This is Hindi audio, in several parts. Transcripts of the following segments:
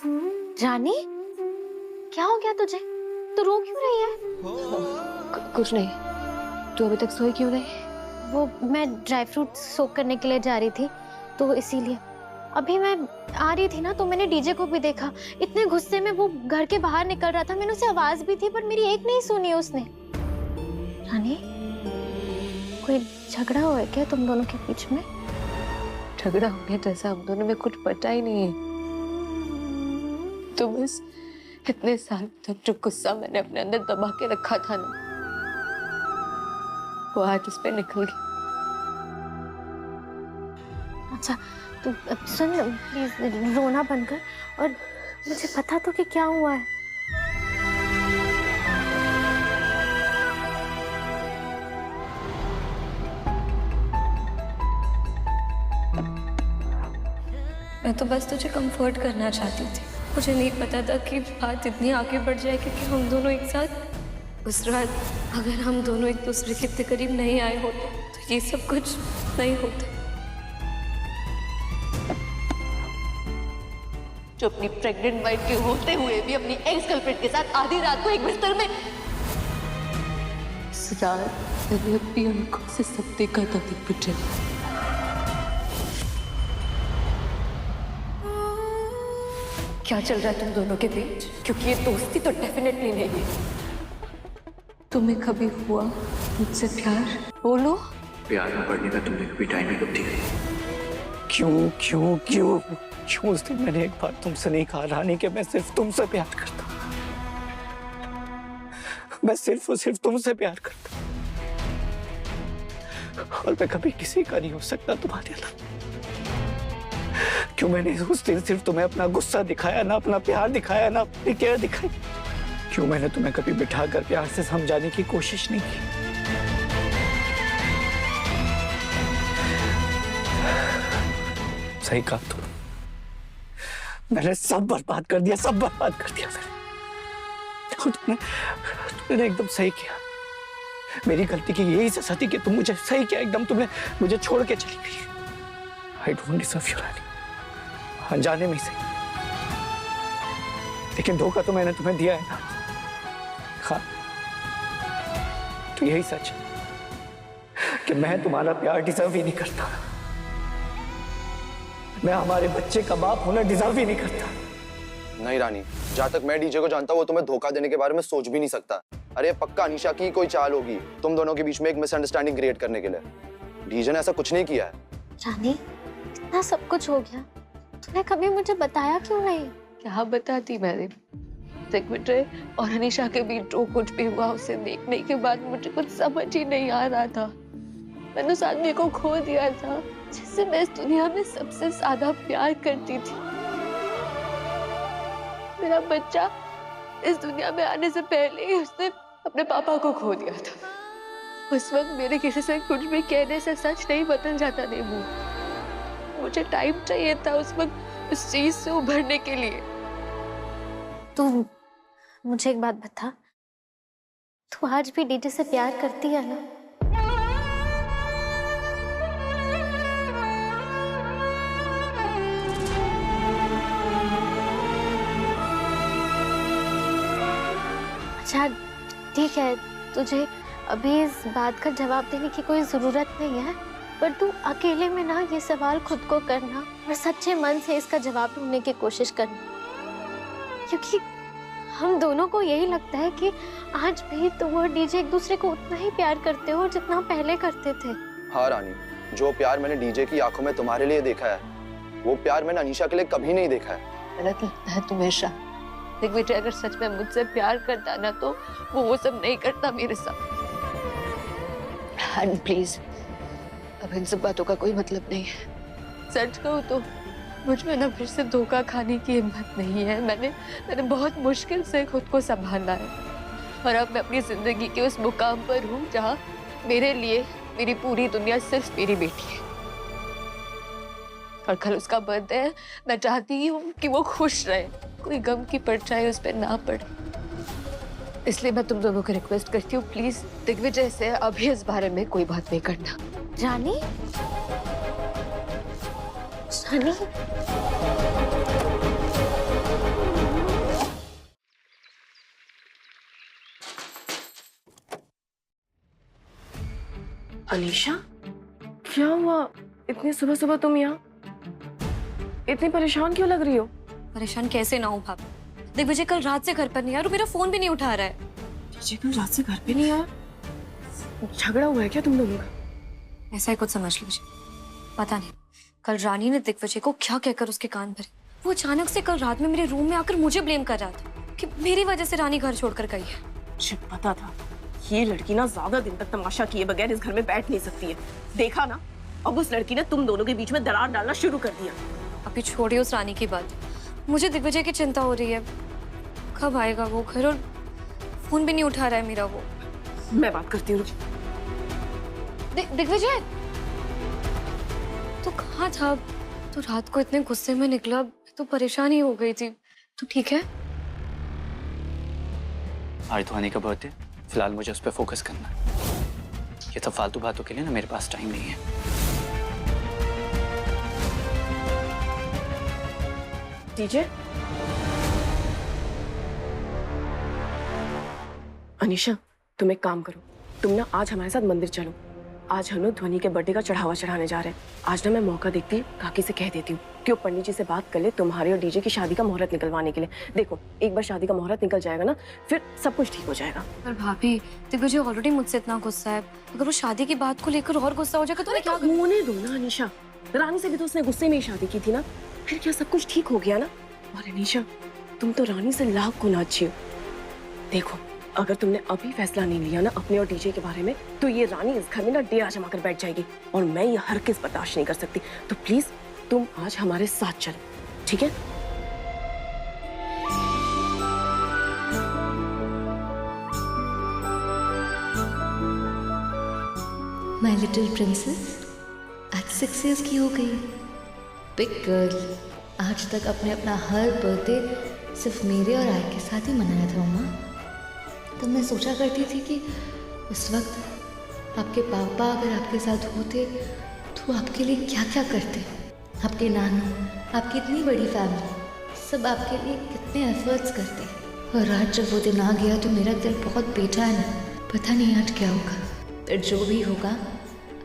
रानी, क्या हो गया तुझे? तू रो क्यों रही है? कुछ नहीं। तू अभी तक सोई क्यों नहीं? वो मैं ड्राई फ्रूट सोक करने के लिए जा रही थी तो इसीलिए। अभी मैं आ रही थी ना तो मैंने डीजे को भी देखा। इतने गुस्से में वो घर के बाहर निकल रहा था। मैंने उसे आवाज भी थी पर मेरी एक नहीं सुनी उसने। रानी, कोई झगड़ा हुआ है क्या तुम दोनों के बीच में? झगड़ा होने जैसा हम दोनों में कुछ पता ही नहीं है। तो बस इतने साल तक जो गुस्सा मैंने अपने अंदर दबा के रखा था ना, वो आज उस पे निकल गया। अच्छा तू सुन, प्लीज रोना बंद कर और मुझे बता तो कि क्या हुआ है। मैं तो बस तुझे कंफर्ट करना चाहती थी। मुझे नहीं पता था कि बात इतनी आगे बढ़ जाएगी कि हम दोनों एक साथ उस रात अगर हम दोनों एक दूसरे के इतने करीब नहीं आए होते तो ये सब कुछ नहीं होता। जो अपनी प्रेग्नेंट वाइफ के होते हुए भी अपनी एक्स गर्लफ्रेंड के साथ आधी रात को एक बिस्तर में। इस रात मैंने अपनी आंखों से सब देखा था दिग्विजय। क्या चल रहा है तुम दोनों के बीच? क्योंकि ये दोस्ती तो डेफिनेटली नहीं है। तुम्हें कभी हुआ मुझसे प्यार? बोलो। प्यार में पड़ने का तुमने कभी टाइम ही कब दिया? क्यों क्यों क्यों क्यों उस दिन मैंने एक बार तुमसे नहीं कहा रानी कि मैं सिर्फ तुमसे प्यार करता हूं? मैं सिर्फ और सिर्फ तुमसे प्यार करता हूं और मैं कभी किसी का नहीं हो सकता तुम्हारे अलावा। क्यों मैंने उस दिन सिर्फ तुम्हें अपना गुस्सा दिखाया, ना अपना प्यार दिखाया, ना अपनी केयर दिखाई? क्यों मैंने तुम्हें कभी बिठा कर प्यार से समझाने की कोशिश नहीं की? सही कहा तुम, मैंने सब बर्बाद कर दिया, सब बर्बाद कर दिया मैंने। तुमने एकदम सही किया। मेरी गलती की यही सजा थी कि तुम मुझे सही किया एकदम, तुमने मुझे छोड़ के चली गई। आई डोंट डिजर्व यू रानी, अनजाने में सही, लेकिन धोखा तो मैंने तुम्हें दिया है ना। हाँ, तो यही सच है कि मैं तुम्हारा प्यार डिजर्व ही नहीं करता। मैं हमारे बच्चे का बाप होना डिजर्व ही नहीं करता। नहीं रानी, जहाँ तक मैं डीजे को जानता हूँ वो तुम्हें धोखा देने के बारे में सोच भी नहीं सकता। अरे पक्का अनीशा की कोई चाल होगी तुम दोनों के बीच में एक मिसअंडरस्टैंडिंग क्रिएट करने के लिए। डीजे ने ऐसा कुछ नहीं किया है। रानी, इतना सब कुछ हो गया, तूने कभी मुझे बताया क्यों नहीं? क्या बताती मैंने? दिग्विजय और अनीशा के बीच जो कुछ भी हुआ उसे देखने के बाद मुझे कुछ समझ ही नहीं आ रहा था। मैंने उस आदमी को खो दिया था जिससे मैं इस दुनिया में सबसे ज्यादा प्यार करती थी। मेरा बच्चा इस दुनिया में आने से पहले ही उसने अपने पापा को खो दिया था। उस वक्त मेरे किसी से कुछ भी कहने से सच नहीं बदल जाता नींबू। मुझे टाइम चाहिए था उस वक्त उस चीज से उभरने के लिए। तू मुझे एक बात बता, तू आज भी डीजे से प्यार करती है ना? अच्छा ठीक है, तुझे अभी इस बात का जवाब देने की कोई जरूरत नहीं है, पर तू अकेले में ना ये सवाल खुद को करना और सच्चे मन से इसका जवाब ढूंढने की कोशिश करना, क्योंकि हम दोनों को यही लगता है कि आज भी तुम और डीजे एक दूसरे को उतना ही प्यार करते हो जितना पहले करते थे। हाँ रानी, जो प्यार मैंने डीजे की आंखों में तुम्हारे लिए देखा है वो प्यार मैंने अनीशा के लिए कभी नहीं देखा है। गलत लगता है तुम्हें शाह। दिग्विजय अगर सच में मुझसे प्यार करता ना तो वो सब नहीं करता मेरे साथ। एंड प्लीज, अब इन सब बातों का कोई मतलब नहीं है। सच कहूँ तो मुझ में ना फिर से धोखा खाने की हिम्मत नहीं है। मैंने बहुत मुश्किल से खुद को संभाला है और अब मैं अपनी जिंदगी के उस मुकाम पर हूँ जहाँ मेरे लिए मेरी पूरी दुनिया सिर्फ मेरी बेटी है। और कल उसका बर्थडे है, मैं चाहती हूँ कि वो खुश रहे, कोई गम की परछाई उस पर ना पड़े। इसलिए मैं तुम दोनों को रिक्वेस्ट करती हूँ, प्लीज दिग्विजय से अभी इस बारे में कोई बात नहीं करना। रानी, रानी, अनीशा, क्या हुआ? इतनी सुबह सुबह तुम यहाँ? इतनी परेशान क्यों लग रही हो? परेशान कैसे ना हो भाभी? दिग्विजय कल रात से घर पर नहीं आया और मेरा फोन भी नहीं उठा रहा है। विजय कल रात से घर पे नहीं आया? झगड़ा हुआ है क्या तुम दोनों का? ऐसा ही कुछ समझ लीजिए। पता नहीं कल रानी ने दिग्विजय को क्या कहकर उसके कान भरे। वो अचानक से कल रात में मेरे रूम में आकर मुझे ब्लेम कर रहा था कि मेरी वजह से रानी घर छोड़कर गई है। मुझे पता था ये लड़की ना ज्यादा दिन तक तमाशा किए बगैर इस घर में बैठ नहीं सकती है। देखा ना, अब उस लड़की ने तुम दोनों के बीच में दरार डालना शुरू कर दिया। अभी छोड़िए उस रानी की बात, मुझे दिग्विजय की चिंता हो रही है। कब आएगा वो घर और फोन भी नहीं उठा रहा है मेरा वो। मैं बात करती हूँ। दिग्विजय तो कहाँ था? तो रात को इतने गुस्से में निकला, तो परेशान ही हो गई थी। तू ठीक है? आज ध्वनि का बर्थडे, फिलहाल मुझे उस पर फोकस करना है। ये सब फालतू बातों के लिए ना मेरे पास टाइम नहीं है। डीजे, अनीशा तुम एक काम करो, तुम ना आज हमारे साथ मंदिर चलो। आज हम लोग ध्वनि के बर्थडे का चढ़ावा चढ़ाने जा रहे हैं। आज ना मैं मौका देखती काकी से कह देती हूँ कि वो पंडित जी से बात कर ले तुम्हारे और डीजे की शादी का मुहूर्त निकलवाने के लिए। देखो एक बार शादी का मुहूर्त निकल जाएगा ना, फिर सब कुछ ठीक हो जाएगा। पर भाभी दिग्विजय ऑलरेडी मुझसे इतना गुस्सा है, अगर वो शादी की बात को लेकर और गुस्सा हो जाएगा तो मैं क्या करूं? होने दो ना अनीशा, रानी से भी तो उसने गुस्से में ही शादी की थी ना, फिर क्या सब कुछ ठीक हो गया ना? और अनीशा तुम तो रानी से लाख गुना अच्छी हो। देखो अगर तुमने अभी फैसला नहीं लिया ना अपने और डीजे के बारे में, तो ये रानी इस घर में ना डेरा जमा कर बैठ जाएगी और मैं ये हरगिज़ बर्दाश्त नहीं कर सकती। तो प्लीज तुम आज हमारे साथ चलो, ठीक है? माई लिटिल प्रिंसेस आज 6 years की हो गई। बिग गर्ल, आज तक आपने अपना हर बर्थडे सिर्फ मेरे और आय के साथ ही मनाया था मम्मा। तो मैं सोचा करती थी कि उस वक्त आपके पापा अगर आपके साथ होते तो आपके लिए क्या क्या करते। आपके नानू, आपकी इतनी बड़ी फैमिली, सब आपके लिए कितने एफर्ट्स करते। और आज जब वो दिन आ गया तो मेरा दिल बहुत बेचैन है। पता नहीं आज क्या होगा, पर जो भी होगा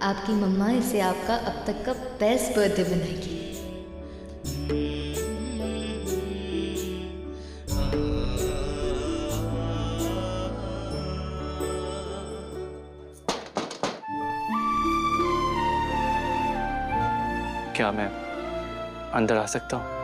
आपकी मम्मा इसे आपका अब तक का बेस्ट बर्थडे बनाएगी। क्या मैं अंदर आ सकता हूँ?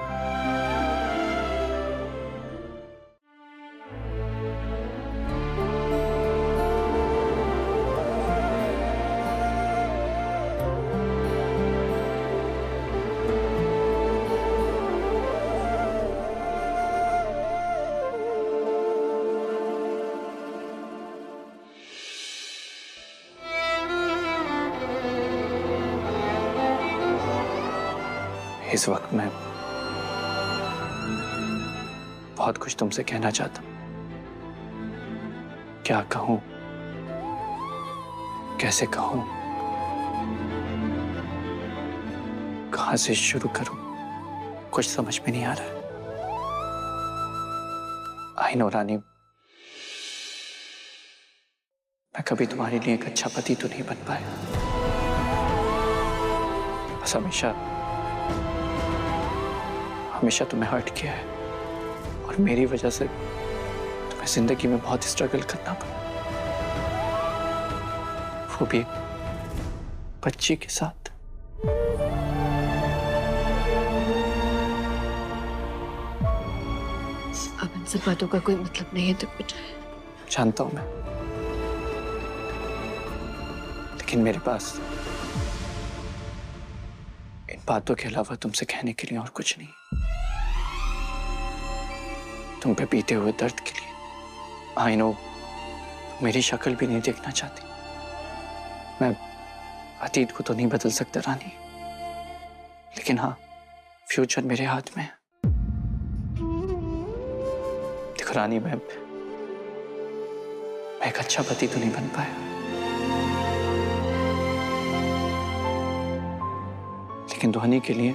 इस वक्त मैं बहुत कुछ तुमसे कहना चाहता हूं। क्या कहूं, कैसे कहूं, कहां से शुरू करूं, कुछ समझ में नहीं आ रहा है। आई नो रानी, मैं कभी तुम्हारे लिए एक अच्छा पति तो नहीं बन पाया। बस हमेशा तुम्हें हर्ट किया है और मेरी वजह से तुम्हें जिंदगी में बहुत स्ट्रगल करना पड़ा, वो भी बच्ची के साथ। अब इन सब बातों का कोई मतलब नहीं है दिग्विजय। जानता हूं मैं, लेकिन मेरे पास इन बातों के अलावा तुमसे कहने के लिए और कुछ नहीं। तुम पे बीते हुए दर्द के लिए। आई नो मेरी शक्ल भी नहीं देखना चाहती। मैं अतीत को तो नहीं बदल सकता रानी, लेकिन हाँ फ्यूचर मेरे हाथ में है। देखो रानी, मैं एक अच्छा पति तो नहीं बन पाया, लेकिन ध्वनि के लिए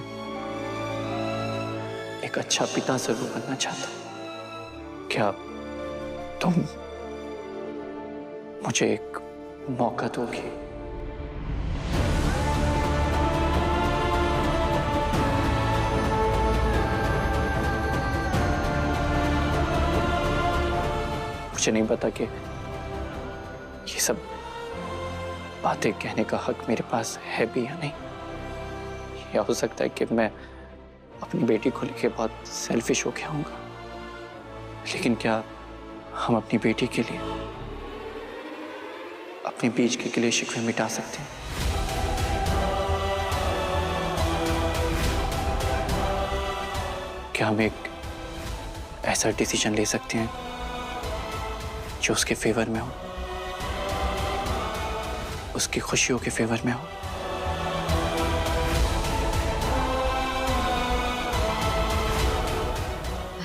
एक अच्छा पिता जरूर बनना चाहता हूं। क्या तुम मुझे एक मौका दोगी? मुझे नहीं पता कि ये सब बातें कहने का हक मेरे पास है भी या नहीं। या हो सकता है कि मैं अपनी बेटी को लेके बहुत सेल्फिश हो गया हूँगा, लेकिन क्या हम अपनी बेटी के लिए अपने बीच के गिले शिकवे मिटा सकते हैं? क्या हम एक ऐसा डिसीजन ले सकते हैं जो उसके फेवर में हो, उसकी खुशियों के फेवर में हो?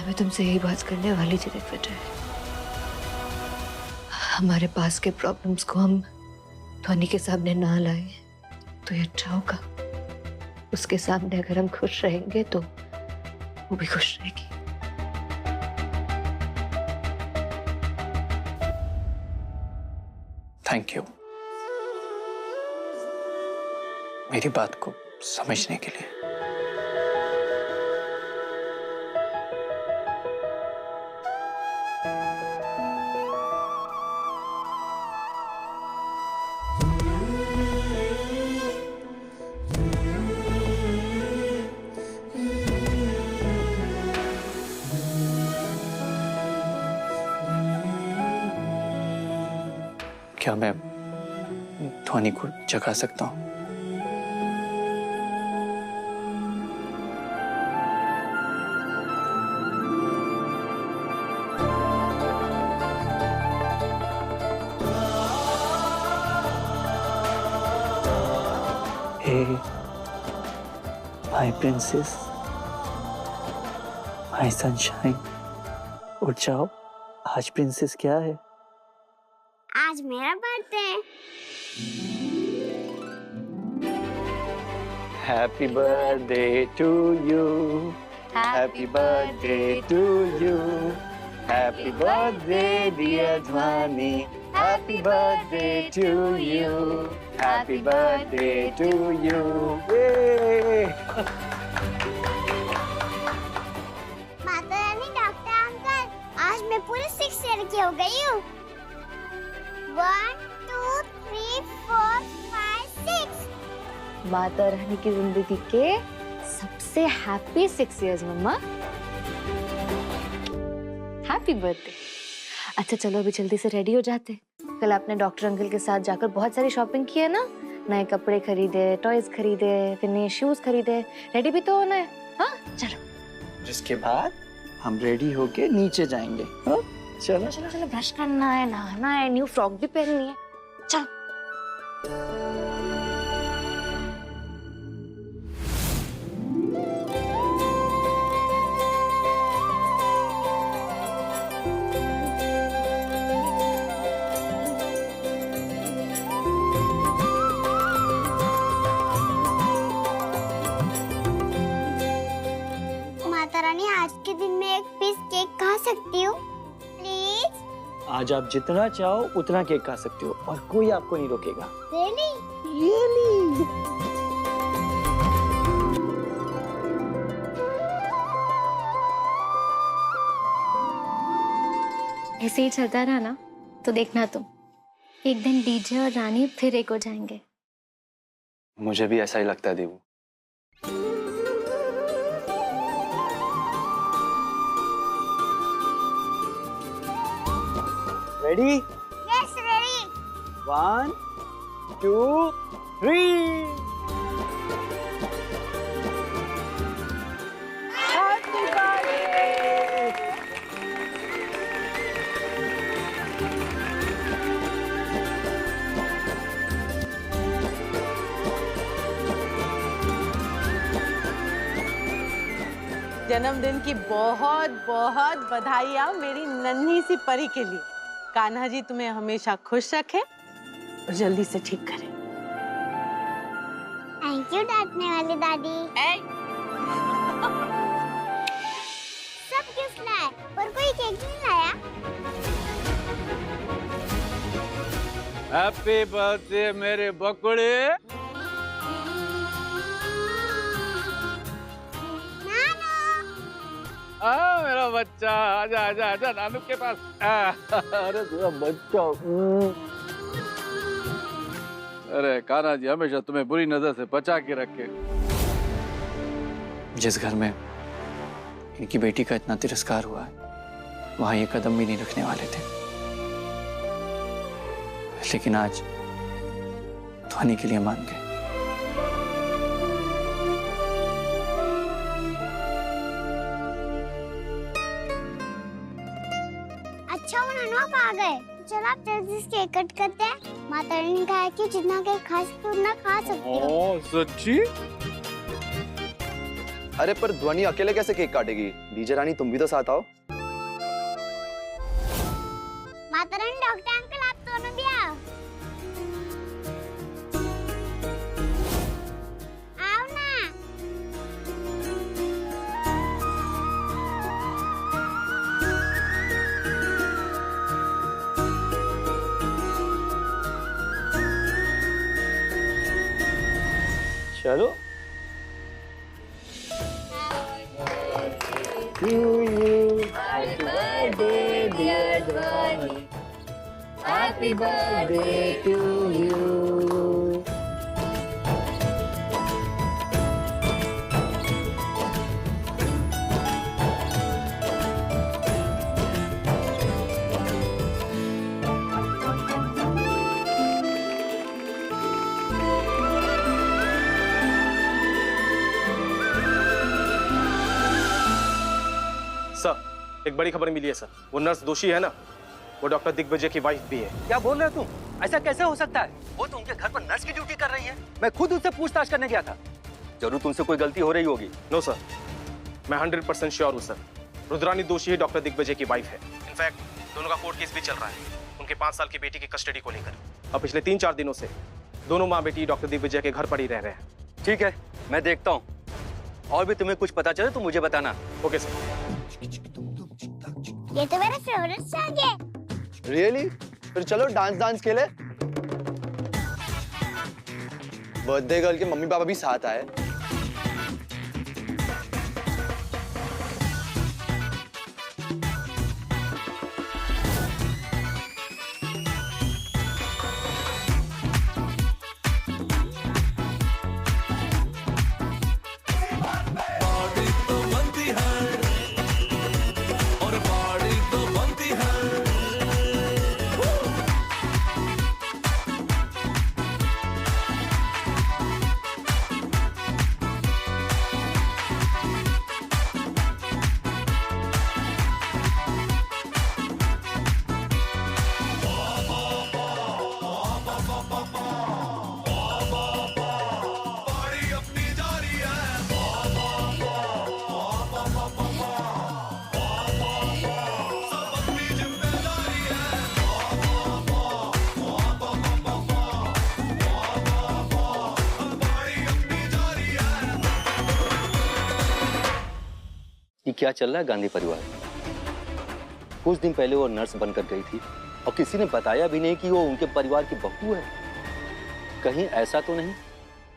मैं तुमसे यही बात करने वाली थी विजय। हमारे पास के प्रॉब्लम्स को हम ध्वनि के सामने ना लाए तो ये अच्छा होगा। उसके सामने अगर हम खुश रहेंगे तो वो भी खुश रहेगी। थैंक यू मेरी बात को समझने के लिए। क्या मैं ध्वनि को जगा सकता हूँ? Hey, my princess, my sunshine, उठ जाओ। आज प्रिंसेस क्या है? आज मेरा बर्थडे है। Happy birthday to you. Happy birthday to you. Happy birthday dear Dhwani. Happy birthday to you. Happy birthday to you. Yay! Mata Rani, doctor uncle, आज मैं पूरे 6 ईयर की हो गई हूँ। 1 2 3 4 5 6। माता रानी की जिंदगी के सबसे हैप्पी 6 इयर्स मम्मा। Happy birthday. अच्छा चलो अभी जल्दी से रेडी हो जाते। कल आपने डॉक्टर अंकल के साथ जाकर बहुत सारी शॉपिंग की है ना, नए कपड़े खरीदे, टॉयज खरीदे, फिर नए शूज खरीदे। रेडी भी तो होना है। हाँ चलो। जिसके बाद हम रेडी होके नीचे जाएंगे। हाँ चलो चलो चलो, ब्रश करना है, नहाना है, न्यू फ्रॉक भी पहननी है। चल। माता रानी, आज के दिन में एक पीस केक खा सकती हूँ प्लीज? आज आप जितना चाहो उतना केक खा सकते हो और कोई आपको नहीं रोकेगा। रियली? ऐसे ही चलता रहा ना तो देखना तुम, एक दिन डीजे और रानी फिर एक हो जाएंगे। मुझे भी ऐसा ही लगता है देवू। रेडी? Yes ready. 1 2 3। जन्मदिन की बहुत बहुत बधाइयाँ मेरी नन्ही सी परी के लिए। कान्हा जी तुम्हें हमेशा खुश रखे और जल्दी से ठीक करे। थैंक यू डांटने वाली दादी। सब गिफ्ट लाए पर कोई केक नहीं लाया। हैप्पी बर्थडे मेरे बकुड़े। मेरा मेरा बच्चा, आजा आजा आजा नानू के पास। अरे तेरा बच्चा। अरे कान्हा जी हमेशा तुम्हें बुरी नजर से बचा के रखे। जिस घर में इनकी बेटी का इतना तिरस्कार हुआ है, वहां ये कदम भी नहीं रखने वाले थे, लेकिन आज ध्वनि के लिए मान गए। अच्छा वो नन्नू आप आ गए। चलो आप जल्दी से केक कट करते हैं। माता रानी ने कहा है कि जितना केक खा सकते हो उतना खा सकते हो। सच्ची? अरे पर ध्वनि अकेले कैसे केक काटेगी? डीजे रानी तुम भी तो साथ आओ। माता रानी, डॉक्टर अंकल आप दोनों भी आओ। आओ ना। चलो। Happy birthday to you. Sir, एक बड़ी खबर मिली है सर। वो नर्स दोषी है ना, वो डॉक्टर दिग्विजय की वाइफ भी है। क्या बोल रहे हो तुम? ऐसा कैसे हो सकता है? वो तो उनके घर पर नर्स की ड्यूटी कर रही है। मैं खुद उससे पूछताछ करने गया था। जरूर तुमसे कोई गलती हो रही होगी। नो सर, मैं 100% श्योर हूँ सर। रुद्रानी दोषी ही डॉक्टर दिग्विजय की वाइफ है। इनफैक्ट दोनों का कोर्ट केस भी चल रहा है उनके 5 साल की बेटी की कस्टडी को लेकर। अब पिछले 3-4 दिनों से दोनों माँ बेटी डॉक्टर दिग्विजय के घर पर ही रह रहे हैं। ठीक है, मैं देखता हूँ। और भी तुम्हें कुछ पता चले तो मुझे बताना। Okay sir. ये तो मेरा फेवरेट सॉन्ग है। रियली? फिर चलो डांस खेले। बर्थडे गर्ल के मम्मी पापा भी साथ आए। ये क्या चल रहा है गांधी परिवार? कुछ दिन पहले वो नर्स बनकर गई थी और किसी ने बताया भी नहीं कि वो उनके परिवार की बहू है। कहीं ऐसा तो नहीं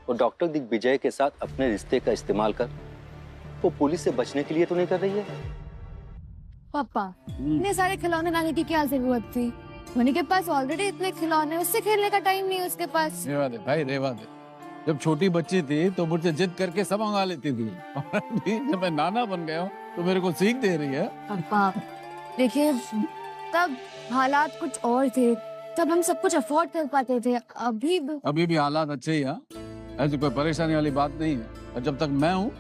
वो डॉक्टर दिग्विजय के साथ अपने रिश्ते का इस्तेमाल कर वो पुलिस से बचने के लिए तो नहीं कर रही है? पापा, इतने सारे खिलौने लाने की क्या जरूरत थी? ध्वनि के पास ऑलरेडी इतने खिलौने, उससे खेलने का टाइम नहीं है उसके पास। रेवा दे भाई, रेवा दे। जब छोटी बच्ची थी तो मुझसे जिद करके सब मंगा लेती थी, और अभी जब मैं नाना बन गया हूँ तो मेरे को सीख दे रही है। पापा देखिए, तब हालात कुछ और थे, तब हम सब कुछ अफोर्ड कर पाते थे। अभी भी हालात अच्छे ही हैं, ऐसी कोई परेशानी वाली बात नहीं है। और जब तक मैं हूँ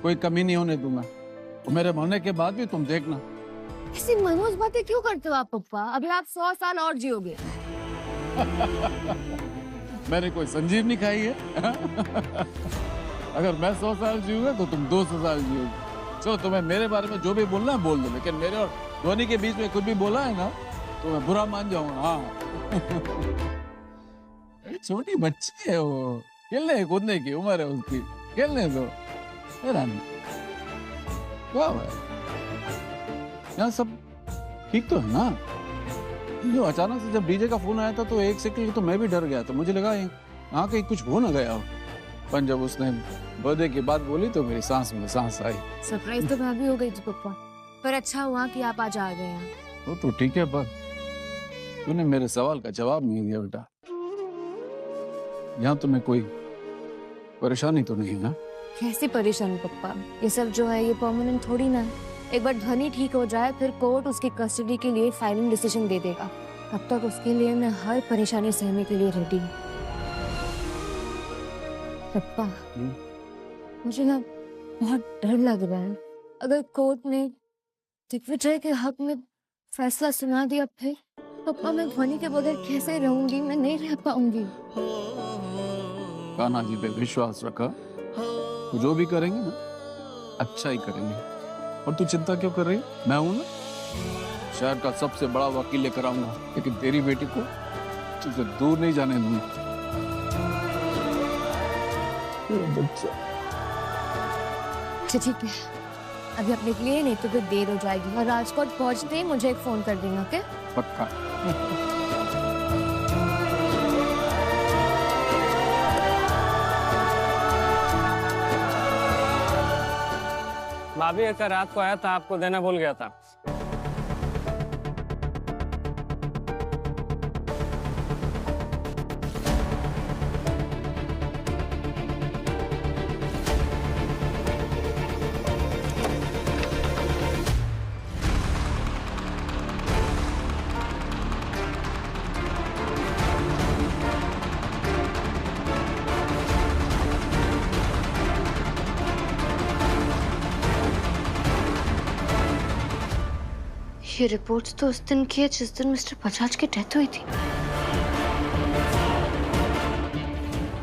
कोई कमी नहीं होने दूंगा। और मेरे मरने के बाद भी तुम देखना। ऐसी मनोज बातें क्यों करते हो आप पापा? अभी आप 100 साल और जियोगे। मैंने कोई संजीवनी खाई है? अगर मैं 100 साल जीऊंगा तो तुम 200 साल जियोगे। तो तुम्हें मेरे बारे में जो भी बोलना है बोल दो, लेकिन मेरे और ध्वनि के बीच में कुछ भी बोला है ना तो मैं बुरा मान जाऊंगा। हाँ। छोटी बच्ची है वो, खेलने कूदने की उम्र है उसकी, खेलने दो। क्या हुआ? यहाँ सब ठीक तो है ना? जो अचानक से जब डीजे का फोन आया था तो एक सेकंड तो मैं भी डर गया था। मुझे लगा यहाँ कहीं कुछ हो ना गया हो। पर जब उसने बर्थडे की बात बोली तो मेरी सांस में सांस आई। सरप्राइज तो मैं भी हो गई थी पापा। पर अच्छा हुआ कि आप आज आ गए हैं। वो तो ठीक है, पर तूने मेरे सवाल का जवाब नहीं दिया बेटा। यहाँ तुम्हें कोई परेशानी तो नहीं है ना? कैसी परेशानी पप्पा, ये सब जो है ये परमानेंट थोड़ी ना है। एक बार ध्वनि ठीक हो जाए फिर कोर्ट उसकी कस्टडी के लिए फाइनल डिसीजन दे देगा। तब तक उसके लिए मैं हर परेशानी सहने के लिए रेडी हूँ। पप्पा मुझे ना बहुत डर लग रहा है। अगर कोर्ट ने दिग्विजय के हक में फैसला सुना दिया फिर पप्पा मैं ध्वनि के बगैर कैसे रहूंगी? मैं नहीं रह पाऊंगी। कान्हा जी पे विश्वास रखा, तो जो भी करेंगे ना अच्छा ही करेंगे। और तू चिंता क्यों कर रही है? मैं हूं ना, शहर का सबसे बड़ा वकील लेकर आऊंगा, लेकिन तेरी बेटी को तुझे दूर नहीं जाने दूंगा। ठीक है, अभी आप निकलिए नहीं तो फिर देर हो जाएगी। और राजकोट पहुंचते ही मुझे एक फोन कर देना, ओके? पक्का। भाभी अगर रात को आया था आपको देना भूल गया था। ये रिपोर्ट्स तो उस दिन की है जिस दिन मिस्टर बजाज की डेथ हुई थी।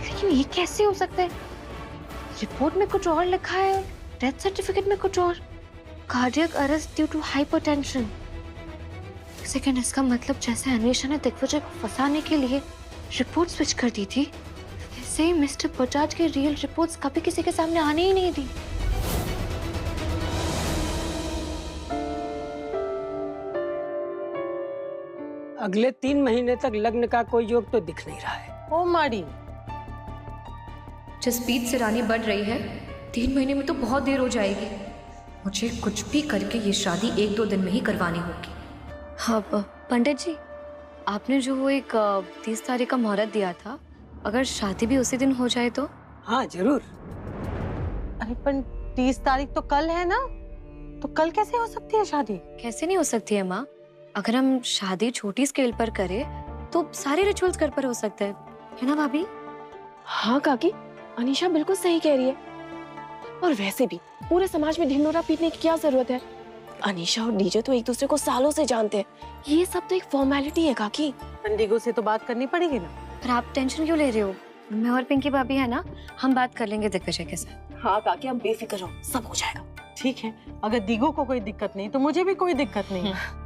लेकिन ये कैसे हो सकता है? रिपोर्ट में कुछ और लिखा है, डेथ सर्टिफिकेट में कुछ और। Cardiac arrest due to hypertension. Second, इसका मतलब जैसे अनीशा ने दिग्विजय को फंसाने के लिए रिपोर्ट स्विच कर दी थी, वैसे ही मिस्टर बजाज की रियल रिपोर्ट्स कभी किसी के सामने आने ही नहीं दी। अगले 3 महीने तक लग्न का कोई योग तो दिख नहीं रहा है। ओ माड़ी, जिस स्पीड से रानी बढ़ रही है 3 महीने में तो बहुत देर हो जाएगी। मुझे कुछ भी करके ये शादी 1-2 दिन में ही करवानी होगी। हाँ पंडित जी, आपने जो वो एक 30 तारीख का मुहूर्त दिया था, अगर शादी भी उसी दिन हो जाए तो? हाँ जरूर। अरे पर 30 तारीख तो कल है ना, तो कल कैसे हो सकती है शादी? कैसे नहीं हो सकती है माँ? अगर हम शादी छोटी स्केल पर करें तो सारे रिचुअल्स घर पर हो सकते हैं, है ना भाभी? हाँ काकी, अनीशा बिल्कुल सही कह रही है। और वैसे भी पूरे समाज में ढिंढोरा पीटने की क्या जरूरत है? अनीशा और डीजे तो एक दूसरे को सालों से जानते हैं। ये सब तो एक फॉर्मेलिटी है काकी। इंडिगो से तो बात करनी पड़ेगी ना। पर आप टेंशन क्यों ले रहे हो? मैं और पिंकी भाभी है ना, हम बात कर लेंगे दिग्विजय के साथ। हाँ काकी, आप बेफिक्र रहो, सब हो जाएगा। ठीक है, अगर दीगो को कोई दिक्कत नहीं तो मुझे भी कोई दिक्कत नहीं है।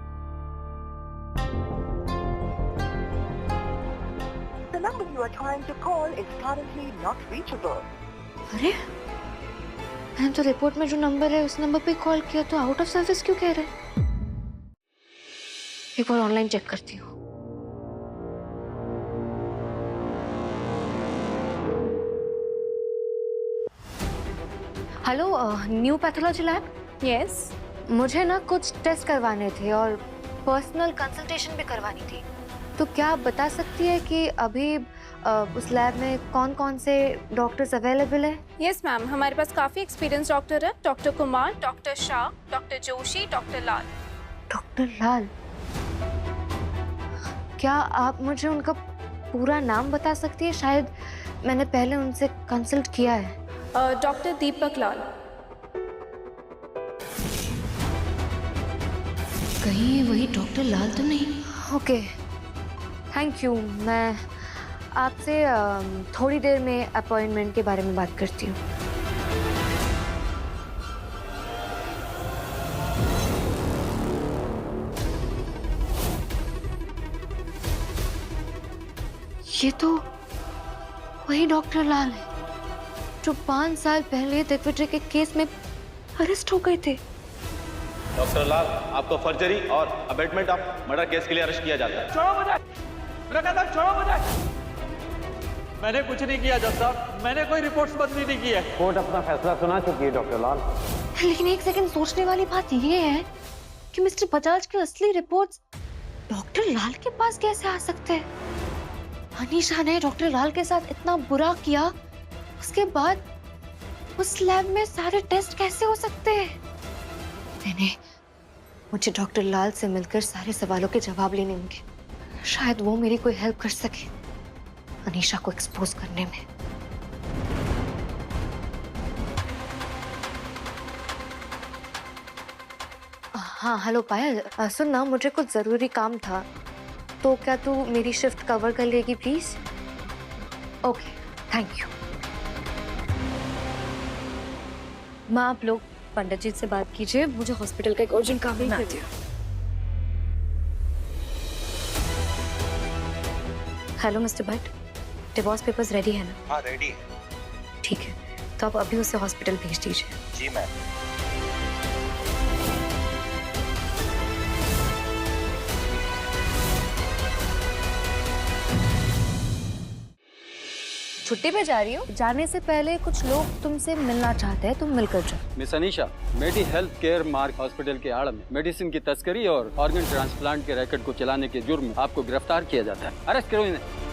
अरे मैंने तो रिपोर्ट में जो नंबर है उस नंबर पे कॉल किया तो आउट ऑफ सर्विस क्यों कह रहे हैं? एक बार ऑनलाइन चेक करती हूँ। Hello, new pathology lab? Yes. मुझे ना कुछ टेस्ट करवाने थे और पर्सनल कंसल्टेशन भी करवानी थी, तो क्या आप बता सकती है कि अभी उस लैब में कौन कौन से डॉक्टर्स अवेलेबल है? यस मैम, हमारे पास काफी एक्सपीरियंस डॉक्टर है। Doctor Kumar, doctor Shah, doctor Joshi, doctor Lal. Doctor Lal? क्या आप मुझे उनका पूरा नाम बता सकती है? शायद मैंने पहले उनसे कंसल्ट किया है। डॉक्टर दीपक लाल। कहीं ये वही डॉक्टर लाल तो नहीं? Okay, thank you. मैं आपसे थोड़ी देर में अपॉइंटमेंट के बारे में बात करती हूँ। ये तो वही डॉक्टर लाल है जो 5 साल पहले दिग्विजय के केस में अरेस्ट हो गए थे। डॉक्टर लाल, आपको फर्जरी और अबेटमेंट ऑफ मर्डर केस के लिए अरेस्ट किया जाता है। छोड़ो मुझे, मेरा कहता है छोड़ो मुझे। मैंने कुछ नहीं किया जज साहब, मैंने कोई रिपोर्ट्स बदली नहीं की है। कोर्ट अपना फैसला सुना चुकी है डॉक्टर लाल। लेकिन एक सेकंड सोचने वाली बात ये है कि मिस्टर बजाज के असली रिपोर्ट्स डॉक्टर लाल के पास कैसे आ सकते हैं? अनीशा ने डॉक्टर लाल के साथ इतना बुरा किया, उसके बाद उस लैब में सारे टेस्ट कैसे हो सकते हैं? नहीं, मुझे डॉक्टर लाल से मिलकर सारे सवालों के जवाब लेने होंगे। शायद वो मेरी कोई हेल्प कर सके अनीशा को एक्सपोज करने में। हाँ हेलो पायल, सुन ना, मुझे कुछ जरूरी काम था, तो क्या तू मेरी शिफ्ट कवर कर लेगी प्लीज? Okay, thank you. माँ, आप लोग पंडित जी से बात कीजिए, मुझे हॉस्पिटल का एक अर्जेंट काम है। Hello mister Bhatt, divorce papers ready है ना? हाँ रेडी है। ठीक है, तो आप अभी उसे हॉस्पिटल भेज दीजिए। जी मैम। छुट्टी पे जा रही हो? जाने से पहले कुछ लोग तुमसे मिलना चाहते हैं, तुम मिलकर जाओ। मिस अनीशा, मेडी हेल्थ केयर मार्क हॉस्पिटल के आड़ में मेडिसिन की तस्करी और ऑर्गन ट्रांसप्लांट के रैकेट को चलाने के जुर्म में आपको गिरफ्तार किया जाता है। अरेस्ट करो इन्हें।